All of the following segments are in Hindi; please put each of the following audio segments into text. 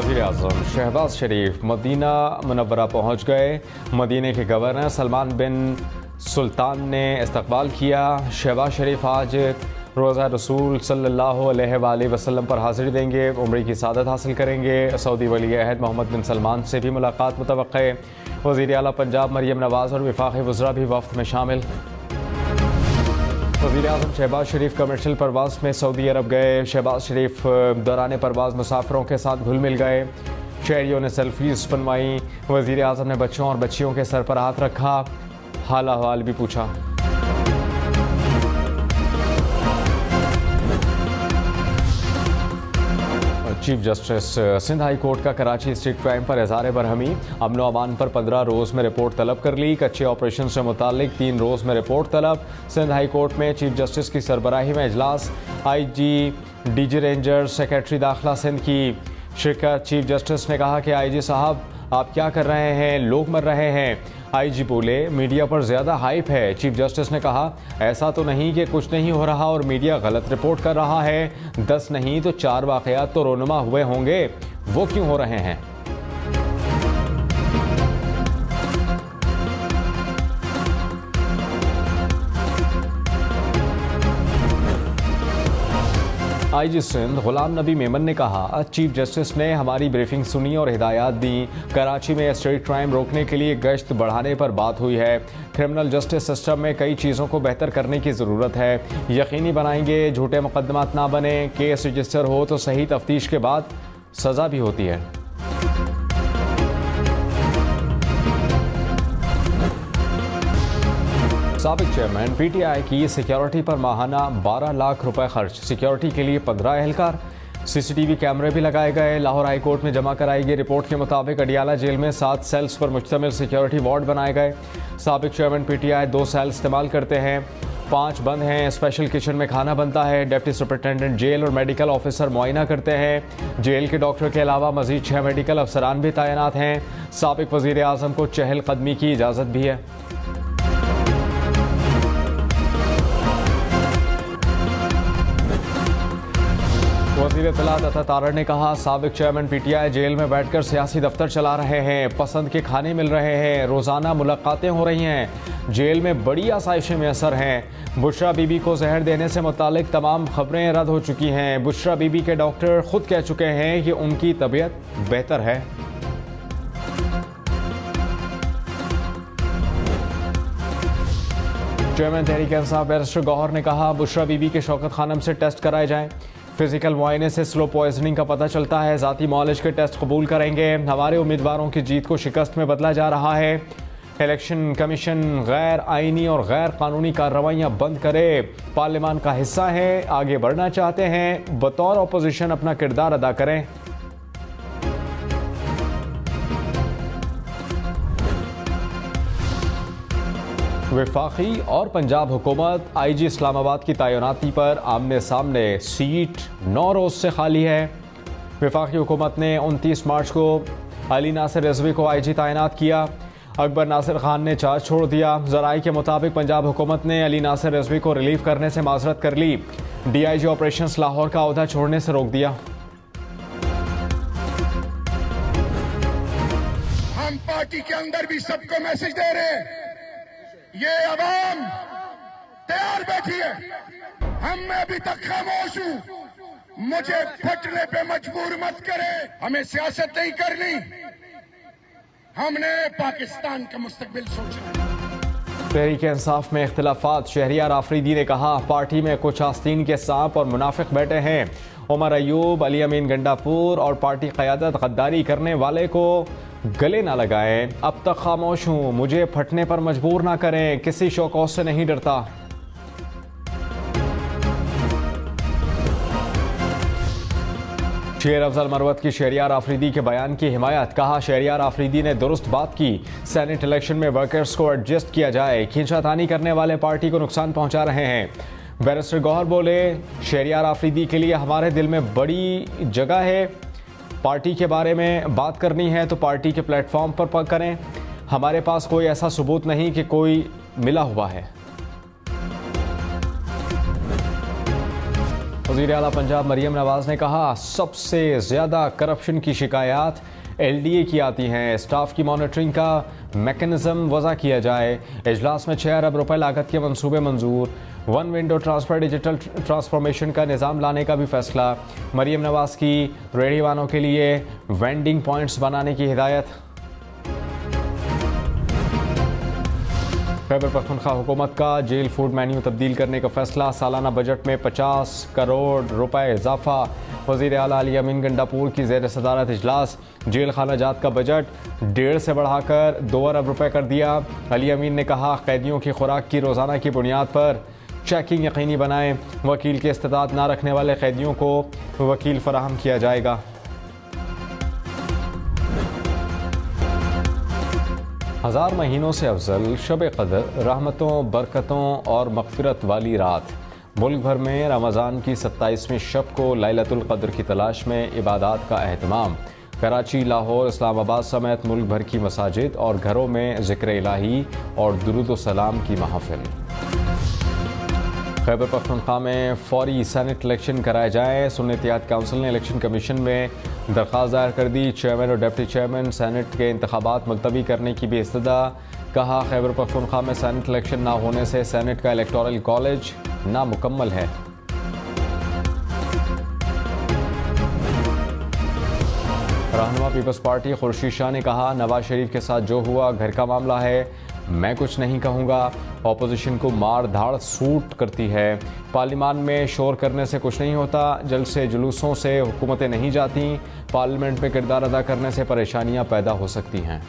वज़ीर-ए-आज़म शहबाज शरीफ मदीना मुनव्वरा पहुँच गए। मदीने के गवर्नर सलमान बिन सुल्तान ने इस्तकबाल किया। शहबाज शरीफ आज रोज़ा रसूल सल्लल्लाहु अलैहि वसल्लम पर हाज़िरी देंगे, उम्र की सादत हासिल करेंगे। सऊदी वली अहद मोहम्मद बिन सलमान से भी मुलाकात मुतवक्के। वज़ीर आला पंजाब मरियम नवाज़ और वफाक़ी वज़रा भी वफ़द में शामिल। वज़ीर-ए-आज़म शहबाज शरीफ कमर्शियल परवाज़ में सऊदी अरब गए। शहबाज शरीफ दौरान परवाज़ मुसाफिरों के साथ घुल मिल गए। शहरियों ने सेल्फीज़ बनवाई। वज़ीर-ए-आज़म ने बच्चों और बच्चियों के सर पर हाथ रखा, हाल अहवाल भी पूछा। Chief justice Sindh high court का कराची स्ट्रीट क्राइम पर इज़हार बरहमी। अमन अमान पर 15 रोज़ में रिपोर्ट तलब कर ली। कच्चे ऑपरेशन से मुतालिक 3 रोज़ में रिपोर्ट तलब। सिंध हाई कोर्ट में चीफ जस्टिस की सरबराही में इजलास। IG DG रेंजर सेक्रेटरी दाखिला सिंध की शिरकत। चीफ जस्टिस ने कहा कि IG साहब आप क्या कर रहे हैं, लोग मर रहे हैं। IG बोले मीडिया पर ज़्यादा हाइप है। चीफ जस्टिस ने कहा ऐसा तो नहीं कि कुछ नहीं हो रहा और मीडिया गलत रिपोर्ट कर रहा है। 10 नहीं तो 4 वाक़यात तो रोनुमा हुए होंगे, वो क्यों हो रहे हैं। IG सिंध गुलाम नबी मेमन ने कहा चीफ जस्टिस ने हमारी ब्रीफिंग सुनी और हिदायत दी। कराची में स्ट्रीट क्राइम रोकने के लिए गश्त बढ़ाने पर बात हुई है। क्रिमिनल जस्टिस सिस्टम में कई चीज़ों को बेहतर करने की ज़रूरत है। यकीनी बनाएंगे झूठे मुकदमात ना बने। केस रजिस्टर हो तो सही तफ्तीश के बाद सज़ा भी होती है। साबिक चेयरमैन PTI की सिक्योरिटी पर माहाना 12 लाख रुपए खर्च। सिक्योरिटी के लिए 15 एहलकार। CCTV कैमरे भी लगाए गए। लाहौर हाई कोर्ट में जमा कराई गई रिपोर्ट के मुताबिक अडियाला जेल में 7 सेल्स पर मुश्तमिल सिक्योरिटी वार्ड बनाए गए। साबिक चेयरमैन PTI 2 सेल इस्तेमाल करते हैं, 5 बंद हैं। स्पेशल किचन में खाना बनता है। डिप्टी सुपरिटेंडेंट जेल और मेडिकल ऑफिसर मुआयना करते हैं। जेल के डॉक्टर के अलावा मजीद 6 मेडिकल अफसरान भी तैनात हैं। साबिक वज़ीर-ए-आज़म को चहलकदमी की इजाज़त भी है। वज़ीर इत्तलात अता तारड़ ने कहा साबिक चेयरमैन PTI जेल में बैठकर सियासी दफ्तर चला रहे हैं, पसंद के खाने मिल रहे हैं, रोज़ाना मुलाकातें हो रही हैं, जेल में बड़ी आसाइशें मैसर हैं। बुशरा बीबी को जहर देने से मुतालिक तमाम खबरें रद्द हो चुकी हैं। बुशरा बीबी के डॉक्टर खुद कह चुके हैं कि उनकी तबीयत बेहतर है। चेयरमैन तहरीक इंसाफ बैरिस्टर गौहर ने कहा बुशरा बीबी के शौकत खानम से टेस्ट कराए जाएं। फिजिकल मुआयने से स्लो पॉइजनिंग का पता चलता है। ज़ाती मॉलेज के टेस्ट कबूल करेंगे। हमारे उम्मीदवारों की जीत को शिकस्त में बदला जा रहा है। इलेक्शन कमीशन गैर आइनी और गैर कानूनी कार्रवाइयाँ बंद करे। पार्लियामान का हिस्सा हैं, आगे बढ़ना चाहते हैं, बतौर अपोजिशन अपना किरदार अदा करें। वफाकी और पंजाब हुकूमत IG इस्लामाबाद की तैनाती पर आमने सामने। सीट 9 रोज़ से खाली है। वफाकी हुकूमत ने 29 मार्च को अली नासिर रिजवी को IG तैनात किया। अकबर नासिर खान ने चार्ज छोड़ दिया। ज़राए के मुताबिक पंजाब हुकूमत ने अली नासिर रिजवी को रिलीव करने से माजरत कर ली। DIG ऑपरेशंस लाहौर का ओहदा छोड़ने से रोक दिया। हम पार्टी के अंदर भी सबको मैसेज दे रहे हैं, ये अवाम तैयार बैठी है। हम मैं अभी तक खामोश हूं, मुझे फटने पे मजबूर मत करे। हमें सियासत नहीं करनी, हमने पाकिस्तान का मुस्तकबिल सोचना। तहरीक इंसाफ में इख्तिलाफात। शहरियार आफरीदी ने कहा पार्टी में कुछ आस्तीन के सांप और मुनाफिक बैठे हैं। उमर अयूब, अली अमीन गंडापुर और पार्टी क़यादत गद्दारी करने वाले को गले ना लगाएं। अब तक खामोश हूं, मुझे फटने पर मजबूर ना करें, किसी शौकौत से नहीं डरता। शेर अफजल मरवत की शहरियार आफरीदी के बयान की हिमायत। कहा शहरियार आफरीदी ने दुरुस्त बात की। सेनेट इलेक्शन में वर्कर्स को एडजस्ट किया जाए। खींचातानी करने वाले पार्टी को नुकसान पहुंचा रहे हैं। बैरिस्टर गौहर बोले शहरियार आफरीदी के लिए हमारे दिल में बड़ी जगह है। पार्टी के बारे में बात करनी है तो पार्टी के प्लेटफॉर्म पर करें। हमारे पास कोई ऐसा सबूत नहीं कि कोई मिला हुआ है। वज़ीर आला पंजाब मरियम नवाज ने कहा, सबसे ज़्यादा करप्शन की शिकायत LDA की आती हैं, स्टाफ की मॉनिटरिंग का मैकेनिज्म वज़ा किया जाए। इजलास में 6 अरब रुपए लागत के मंसूबे मंजूर। One window transfer digital transformation का निज़ाम लाने का भी फैसला। मरियम नवाज की रेहड़ी वालों के लिए वेंडिंग पॉइंट्स बनाने की हिदायत। खैबर पख्तूनख्वा हुकूमत का जेल फूड मेन्यू तब्दील करने का फैसला। सालाना बजट में 50 करोड़ रुपए इजाफा। वज़ीर आला अली अमीन गंडापुर की ज़ेर सदारत इजलास। जेल खाना जात का बजट 1.5 से बढ़ाकर 2 अरब रुपए कर दिया। अली अमीन ने कहा, कैदियों की खुराक की रोज़ाना की बुनियाद पर चेकिंग यकीनी बनाएं। वकील की इस्तेदाद ना रखने वाले कैदियों को वकील फराहम किया जाएगा। हज़ार महीनों से अफजल शब क़द्र रहमतों, बरकतों और मग़फ़िरत वाली रात। मुल्क भर में रमज़ान की 27वीं शब को लैलतुल क़द्र की तलाश में इबादत का एहतमाम। कराची, लाहौर, इस्लामाबाद समेत मुल्क भर की मसाजिद और घरों में ज़िक्र इलाही और दुरूद व सलाम की महफ़िल। खैबर पख्तूनख्वा में फौरी सेनेट इलेक्शन कराए जाएँ। सुन्नी इत्तेहाद काउंसिल ने इलेक्शन कमीशन में दरख्वास्त दायर कर दी। चेयरमैन और डिप्टी चेयरमैन सेनेट के इंतखाबात मुलतवी करने की भी इस्तदा। कहा, खैबर पख्तूनख्वा में सेनेट इलेक्शन ना होने से सेनेट का इलेक्टोरल कॉलेज नामुकम्मल है। रहनुमा पीपल्स पार्टी खुर्शीद शाह ने कहा, नवाज शरीफ के साथ जो हुआ घर का मामला है, मैं कुछ नहीं कहूँगा। ऑपोजिशन को मार धाड़ सूट करती है। पार्लियामान में शोर करने से कुछ नहीं होता। जलसे जुलूसों से हुकूमतें नहीं जाती। पार्लियामेंट में किरदार अदा करने से परेशानियां पैदा हो सकती हैं।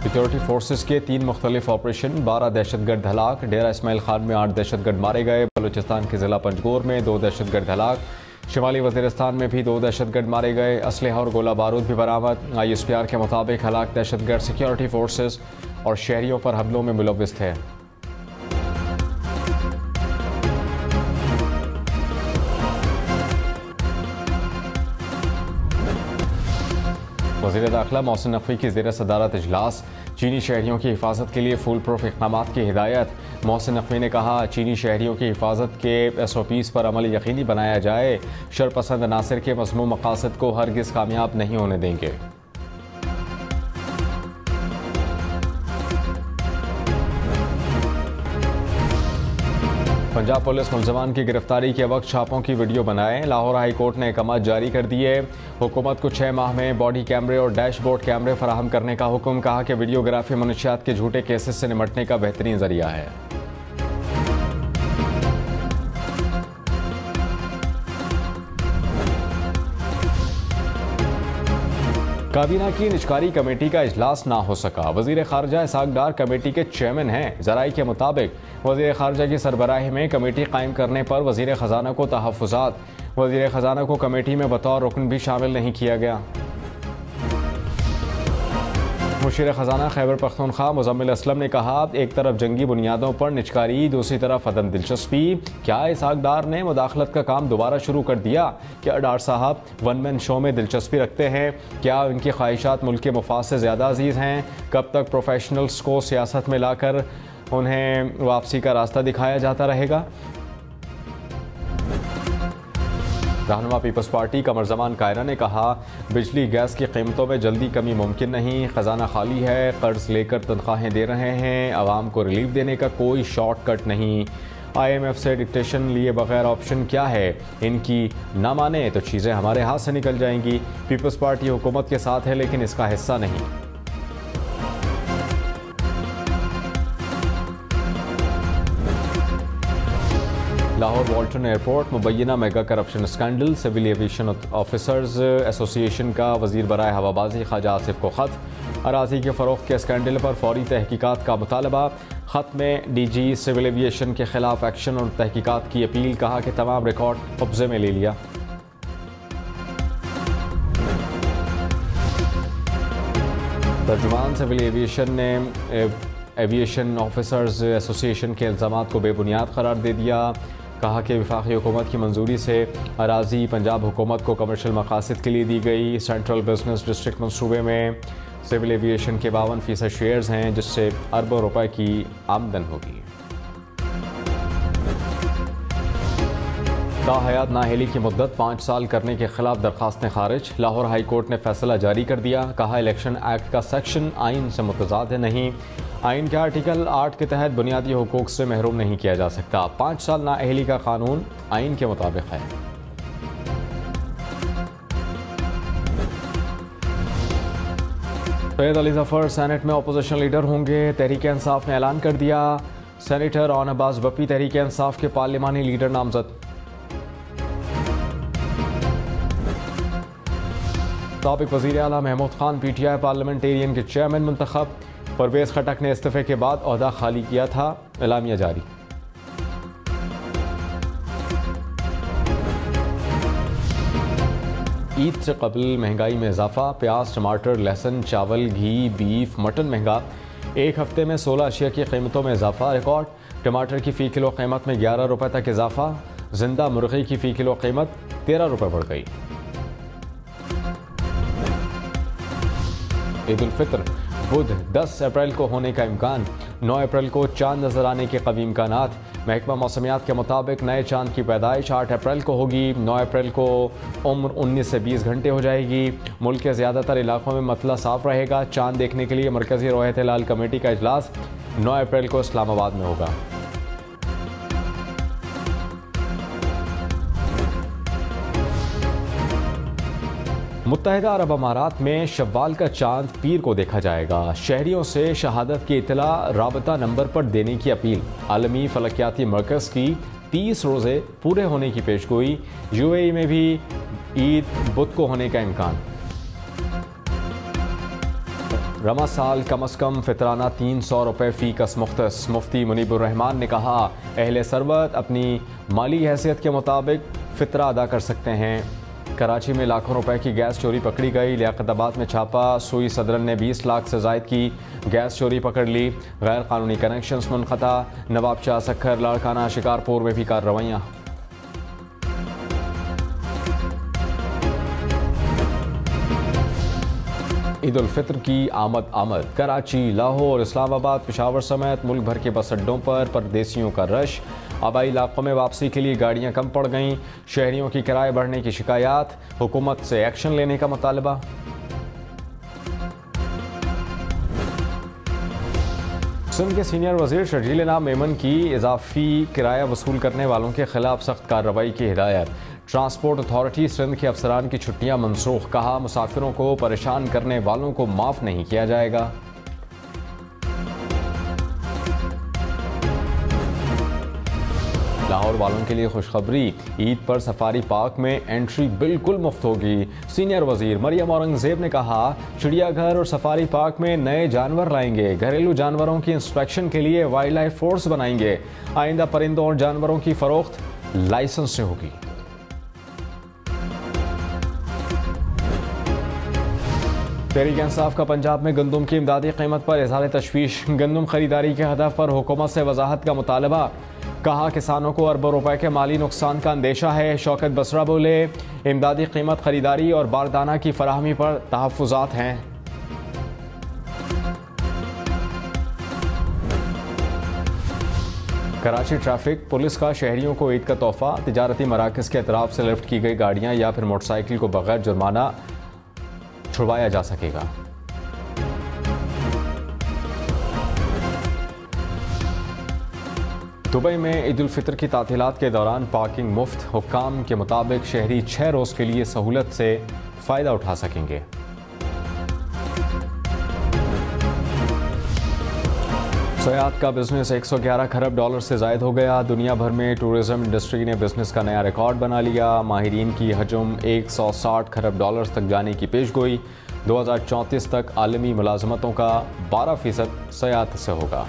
सिक्योरिटी फोर्सेस के 3 मुख्तलिफ ऑपरेशन, 12 दहशतगर्द हलाक। डेरा इस्माइल खान में 8 दहशतगर्द मारे गए। बलूचिस्तान के ज़िला पंजगोर में 2 दहशतगर्द हलाक। शिमाली वज़ीरिस्तान में भी 2 दहशतगर्द मारे गए। असलहा और गोला बारूद भी बरामद। ISPR के मुताबिक हलाक दहशतगर्द सिक्योरिटी फोर्सेस और शहरियों पर हमलों में मुलव्विस थे। वज़ीर दाखिला मोहसिन नकवी की ज़ेर सदारत इजलास। चीनी शहरियों की हिफाजत के लिए फुल प्रूफ इक़दामात की हिदायत। मोहसिन नकवी ने कहा, चीनी शहरियों की हिफाजत के SOPs पर अमल यकीनी बनाया जाए। शरपसंद अनासर के मज़मूम मक़ासद को हरगिज़ कामयाब नहीं होने देंगे। पंजाब पुलिस मुलजमान की गिरफ्तारी के वक्त छापों की वीडियो बनाए। लाहौर हाई कोर्ट ने अहकाम जारी कर दिए। हुकूमत को 6 माह में बॉडी कैमरे और डैशबोर्ड कैमरे फराहम करने का हुक्म। कहा कि वीडियोग्राफी मनुष्यात के झूठे केसेस से निपटने का बेहतरीन जरिया है। काबीना की निजकारी कमेटी का इजलास ना हो सका। वजीर खारजा इसहाक डार कमेटी के चेयरमैन हैं। ज़राई के मुताबिक वजीर खारजा की सरबराही में कमेटी कायम करने पर वजीर ख़जाना को तहफ़्फ़ुज़ात। वजीर ख़जाना को कमेटी में बतौर रुकन भी शामिल नहीं किया गया। मुशीर ख़जाना खैबर पख्तूनख्वा मुज़म्मिल असलम ने कहा, एक तरफ जंगी बुनियादों पर निजकारी, दूसरी तरफ अदम दिलचस्पी। क्या इसहाक डार ने मुदाखलत का काम दोबारा शुरू कर दिया? क्या डार साहब वन मैन शो में दिलचस्पी रखते हैं? क्या उनकी ख्वाहिशात मुल्क के मुफाद से ज़्यादा अजीज़ हैं? कब तक प्रोफेशनल्स को सियासत में लाकर उन्हें वापसी का रास्ता दिखाया जाता रहेगा? रहनुमा पीपल्स पार्टी कमरजमान कायरा ने कहा, बिजली गैस की कीमतों में जल्दी कमी मुमकिन नहीं। ख़जाना खाली है, कर्ज लेकर तनख्वाहें दे रहे हैं। आवाम को रिलीफ देने का कोई शॉर्टकट नहीं। IMF से डिक्टेशन लिए बगैर ऑप्शन क्या है? इनकी ना माने तो चीज़ें हमारे हाथ से निकल जाएंगी। पीपल्स पार्टी हुकूमत के साथ है लेकिन इसका हिस्सा नहीं। लाहौर वॉल्टन एयरपोर्ट मुबैना mega corruption scandal. Civil aviation officers association का वजीर बराए हवाबाजी ख्वाजा आसिफ को ख़त। अराजी के फ़रोख्त के स्कैंडल पर फौरी तहकीकात का मुतालबा। ख़त में DG सिविल एविएशन के खिलाफ एक्शन और तहकीकात की अपील। कहा कि तमाम रिकॉर्ड कब्जे में ले लिया। तर्जुमान सिविल एविएशन ने एविएशन ऑफिसर्स एसोसिएशन के इल्ज़ामात को बेबुनियाद करार दे दिया। कहा कि वफाकी हुकूमत की मंजूरी से अराजी पंजाब हुकूमत को कमर्शियल मकासद के लिए दी गई। सेंट्रल बिजनेस डिस्ट्रिक्ट मंसूबे में सिविल एविएशन के 52% शेयर्स हैं, जिससे अरबों रुपए की आमदन होगी। ताहयात नाअहली की मुद्दत 5 साल करने के खिलाफ दरखास्तें खारिज। लाहौर हाई कोर्ट ने फैसला जारी कर दिया। कहा, इलेक्शन एक्ट का सेक्शन आइन से मुतजाद है नहीं। आइन के आर्टिकल 8 के तहत बुनियादी हुकूक से महरूम नहीं किया जा सकता। 5 साल नाअहली का कानून आइन के मुताबिक है। सैयद अली जफर सेनेट में अपोजिशन लीडर होंगे। तहरीक इंसाफ ने ऐलान कर दिया। सेनेटर ऑन अब्बास बप्पी तहरीक इंसाफ के पार्लिमानी लीडर नामजद। साबिक वज़ीर आला महमूद खान PTI पार्लियामेंटेरियन के चेयरमैन मुंतखब। परवेज खटक ने इस्तीफे के बाद ओहदा खाली किया था। एलामिया जारी। ईद से कबल महंगाई में इजाफा। प्याज, टमाटर, लहसुन, चावल, घी, बीफ, मटन महंगा। एक हफ्ते में 16 अशिया की कीमतों में इजाफा रिकॉर्ड। टमाटर की फ़ी किलो कीमत में 11 रुपये तक इजाफा। जिंदा मुर्गी की फ़ी किलो कीमत 13 रुपये बढ़ गई। ईद उल फितर बुध 10 अप्रैल को होने का इम्कान। 9 अप्रैल को चांद नजर आने के कवी इम्कानात। महकमा मौसमियात के मुताबिक नए चांद की पैदाइश 8 अप्रैल को होगी। 9 अप्रैल को उम्र 19 से 20 घंटे हो जाएगी। मुल्क के ज़्यादातर इलाकों में मतला साफ रहेगा। चांद देखने के लिए मरकज़ी रोयत हिलाल कमेटी का इजलास 9 अप्रैल को इस्लामाबाद में होगा। मुत्तहिदा अरब अमारात में शव्वाल का चांद पीर को देखा जाएगा। शहरियों से शहादत की इत्तला राबता नंबर पर देने की अपील। आलमी फलकियाती मरकज़ की 30 रोज़े पूरे होने की पेशगोई। UAE में भी ईद बुध को होने का इम्कान। रमा साल कम अज़ कम फितराना 300 रुपये फ़ी कस मुख्तस। मुफ्ती मुनीबुर रहमान ने कहा, अहले सरबत अपनी माली हैसियत के मुताबिक फ़ितरा अदा कर सकते हैं। कराची में लाखों रुपए की गैस चोरी पकड़ी गई। लियाकताबाद में छापा। सुई सदरन ने 20 लाख से जायद की गैस चोरी पकड़ ली। गैर कानूनी कनेक्शंस मुनक़ता। नवाब शाह सक्खर, लाड़काना, शिकारपुर में भी कार्रवाइयाँ। ईद उल फितर की आमद। कराची, लाहौर, इस्लामाबाद, पेशावर समेत मुल्क भर के बस अड्डों पर परदेसियों का रश। आबाई इलाकों में वापसी के लिए गाड़ियां कम पड़ गईं। शहरियों की किराए बढ़ने की शिकायत। हुकूमत से एक्शन लेने का मुतालबा। सिंध के सीनियर वजीर शर्जील इनाम मेमन की इजाफी किराया वसूल करने वालों के खिलाफ सख्त कार्रवाई की हिदायत। ट्रांसपोर्ट अथॉरिटी सिंध के अफसरान की छुट्टियां मनसूख। कहा, मुसाफिरों को परेशान करने वालों को माफ नहीं किया जाएगा। लाहौर वालों के लिए खुशखबरी। ईद पर सफारी पार्क में एंट्री बिल्कुल मुफ्त होगी। सीनियर वजीर मरियम औरंगजेब ने कहा, चिड़ियाघर और सफारी पार्क में नए जानवर लाएंगे। घरेलू जानवरों की इंस्पेक्शन के लिए वाइल्ड लाइफ फोर्स बनाएंगे। आइंदा परिंदों और जानवरों की फरोख्त लाइसेंस से होगी। तहरीक इंसाफ का पंजाब में गंदम की इमदादी कीमत पर इज़हार तशवीश। गंदम खरीदारी के हदफ पर हुकूमत से वजाहत का मुतालबा। कहा, किसानों को अरबों रुपए के माली नुकसान का अंदेशा है। शौकत बसरा बोले, इमदादी कीमत खरीदारी और बारदाना की फराहमी पर तहफ़्फ़ुज़ात हैं। कराची ट्रैफिक पुलिस का शहरियों को ईद का तोहफा। तिजारती मराकज़ के अतराफ से लिफ्ट की गई गाड़ियाँ या फिर मोटरसाइकिल को बगैर जुर्माना छुड़वाया जा सकेगा। दुबई में ईद उल फितर की तातीलात के दौरान पार्किंग मुफ्त। हुक्काम के मुताबिक शहरी 6 रोज़ के लिए सहूलत से फ़ायदा उठा सकेंगे। सयाहत का बिजनेस 111 खरब डॉलर से ज़ायद हो गया। दुनिया भर में टूरिज्म इंडस्ट्री ने बिजनेस का नया रिकॉर्ड बना लिया। माहिरीन की हजम 160 खरब डॉलर तक जाने की पेशगोई। 2034 तक आलमी मुलाजमतों का 12% सयाहत से होगा।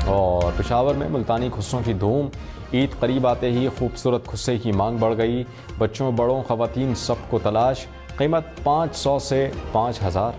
और पेशावर में मुल्तानी खुस्सों की धूम। ईद करीब आते ही खूबसूरत खुस्से की मांग बढ़ गई। बच्चों, बड़ों, ख़वातीन सबको तलाश। कीमत 500 से 5000।